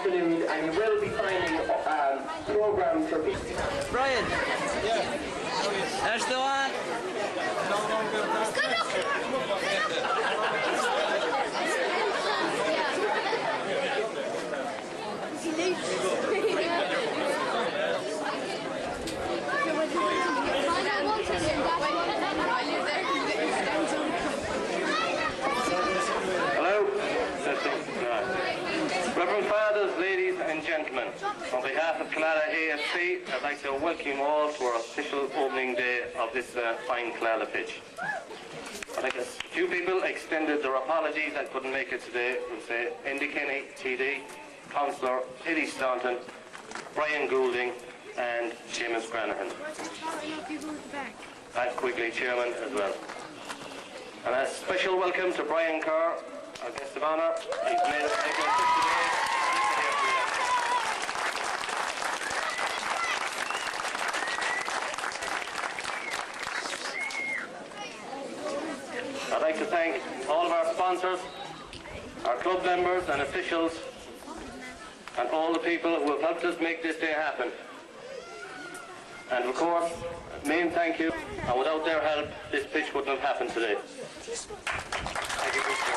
afternoon, and you will be finding programmes for people. Brian. Yeah. There's the one. Hello? Reverend Fathers, ladies and gentlemen, on behalf of Killala AFC, I'd like to welcome you all to our official opening day of this fine Killala pitch. A few people extended their apologies that couldn't make it today. We'll say Andy Kenny, TD, Councillor Eddie Staunton, Brian Goulding and Seamus Granahan. Pat Quigley, Chairman as well. And a special welcome to Brian Carr, our guest of honour. He's made us take us today. I'd like to thank all of our sponsors, our club members and officials, and all the people who have helped us make this day happen. And of course, a main thank you, and without their help, this pitch wouldn't have happened today. Thank you, Mr.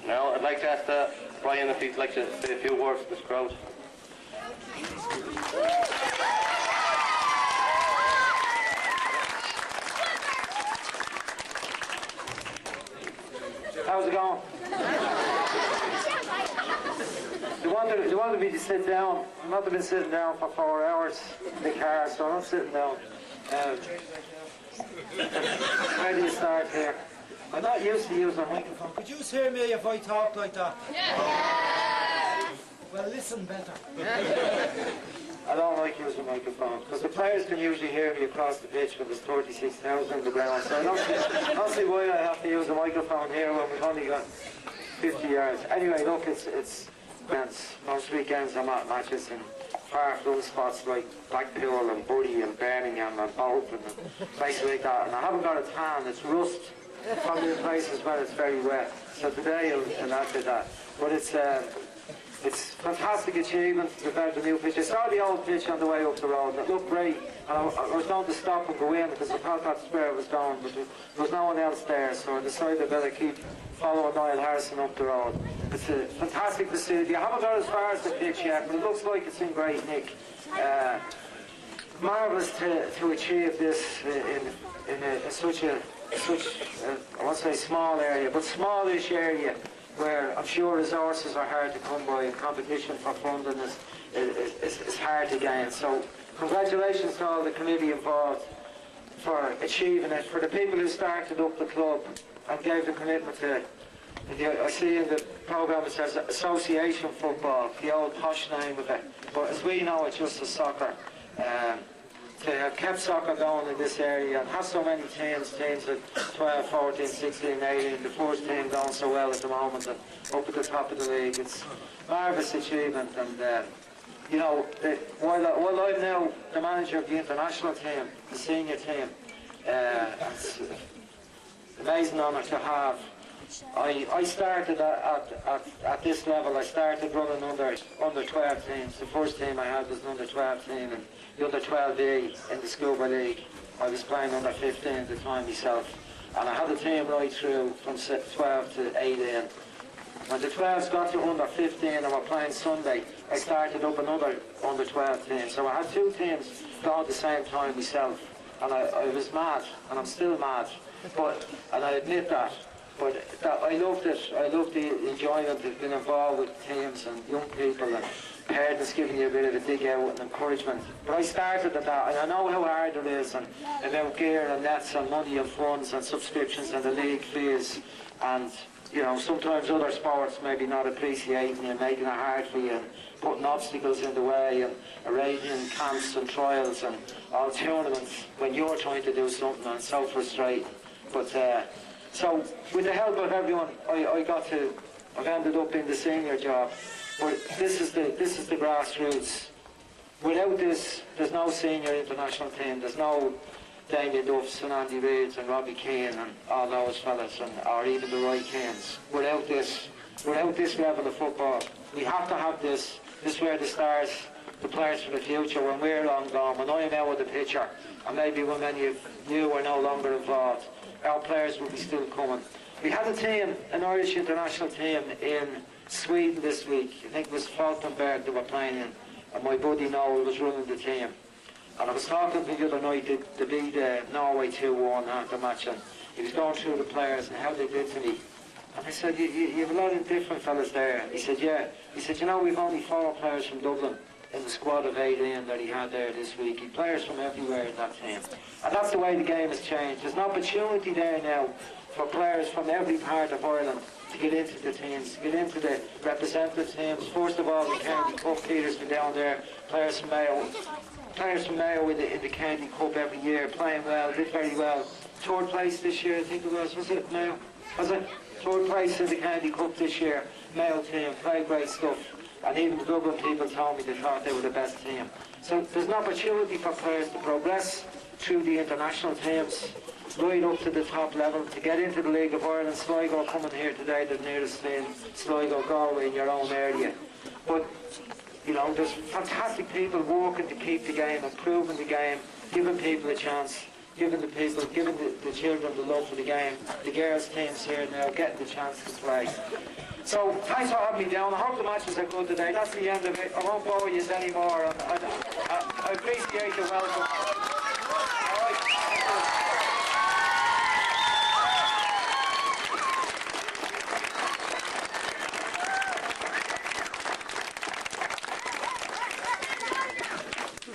Now, I'd like to ask Brian if he'd like to say a few words to this crowd. How's it going? They wanted me to sit down. I've not been sitting down for 4 hours in the car, so I'm not sitting down. Where do you start here? I'm not used to using a microphone. Could you hear me if I talk like that? Yeah. Well, listen better. I don't like using a microphone because the players can usually hear me across the pitch when there's 36,000 on the ground. So I don't see why I have to use a microphone here when we've only got 50 yards. Anyway, look, it's most weekends I'm at matches in far-flung spots like Blackpool and Bury and Birmingham and Bolton and places like that. And I haven't got a tan, it's rust from the places where it's very wet. So today I'll add to that. But it's fantastic achievement to develop the new pitch. I saw the old pitch on the way up the road and it looked great. And I was going to stop and go in because I thought that's where it was going, but there was no one else there, so I decided I better keep following Niall Harrison up the road. It's fantastic facility. I haven't got as far as the pitch yet, but it looks like it's in great nick. Marvellous to achieve this in such I won't say small area, but smallish area where I'm sure resources are hard to come by and competition for funding is hard to gain. So congratulations to all the committee involved for achieving it, for the people who started up the club and gave the commitment to it. I see in the programme it says association football, the old posh name of it, but as we know it's just a soccer. To have kept soccer going in this area and have so many teams at 12, 14, 16, 18, the first team going so well at the moment and up at the top of the league. It's a marvellous achievement, and you know, while I'm now the manager of the international team, the senior team, it's an amazing honour to have. I started at this level. I started running under 12 teams. The first team I had was an under 12 team, and the under 12A in the Scuba League. I was playing under 15 at the time myself, and I had a team right through from 12 to 18. When the 12s got to under 15 and were playing Sunday, I started up another under 12 team. So I had two teams going at the same time myself, and I was mad, and I'm still mad, and I admit that. But I loved it. I loved the enjoyment of being involved with teams and young people and parents giving you a bit of a dig out and encouragement. But I started at that, and I know how hard it is, and about gear and nets and money and funds and subscriptions and the league fees, and you know, sometimes other sports maybe not appreciating you, making it hard for you, and putting obstacles in the way, and arranging camps and trials and all tournaments when you're trying to do something, and so frustrating. But so with the help of everyone, I've ended up in the senior job. But this is the grassroots. Without this, there's no senior international team. There's no Damien Duffs and Andy Reeds and Robbie Keane and all those fellas, or even the Roy Keanes. Without this level of football, we have to have this. This is where the stars, the players for the future, when we're long gone, when I'm out of the picture, and maybe when many of you are no longer involved, our players will be still coming. We had a team, an Irish international team in Sweden this week. I think it was Falkenberg they were playing in, and my buddy Noel was running the team. And I was talking to him the other night, they beat Norway 2-1 after the match, and he was going through the players and how they did to me. And I said, you have a lot of different fellas there. He said, yeah. He said, you know, we've only 4 players from Dublin in the squad of 18 that he had there this week. He players from everywhere in that team. And that's the way the game has changed. There's an opportunity there now for players from every part of Ireland to get into the teams, to get into the representative teams. First of all, the County Cup, Peter's been down there, players from Mayo in the County Cup every year, playing well, did very well. 3rd place this year, I think it was it Mayo? Was it? 3rd place in the County Cup this year, Mayo team, played great stuff. And even the Dublin people told me they thought they were the best team. So there's an opportunity for players to progress through the international teams, right up to the top level, to get into the League of Ireland. Sligo coming here today, the nearest thing, Sligo, Galway in your own area. But, you know, there's fantastic people working to keep the game, improving the game, giving people a chance, giving the children the love for the game. The girls' teams here now getting the chance to play. So, thanks for having me down. I hope the matches are good today. That's the end of it. I won't bore you anymore. I appreciate your welcome.